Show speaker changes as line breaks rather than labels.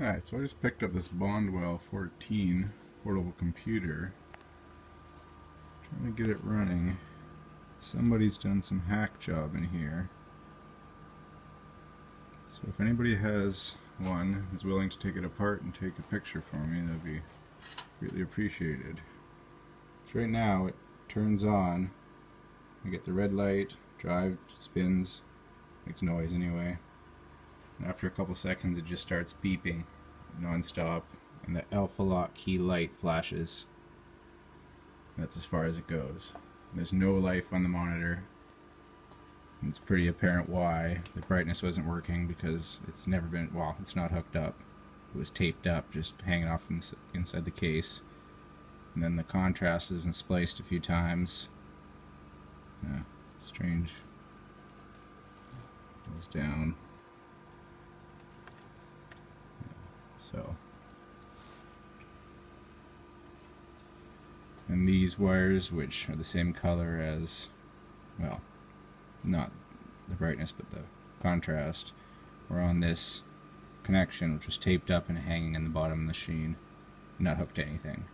Alright, so I just picked up this Bondwell 14 portable computer. Trying to get it running. Somebody's done some hack job in here. So if anybody has one, is willing to take it apart and take a picture for me, that'd be greatly appreciated. So right now it turns on. I get the red light, drive, spins, makes noise anyway. And after a couple seconds it just starts beeping non-stop, and the alpha lock key light flashes. That's as far as it goes. There's no life on the monitor. And it's pretty apparent why. The brightness wasn't working because it's never been, well, it's not hooked up. It was taped up, just hanging off inside the case. And then the contrast has been spliced a few times. Yeah, strange. Goes down. So, and these wires, which are the same color as, well, not the brightness but the contrast, were on this connection, which was taped up and hanging in the bottom of the machine, not hooked to anything.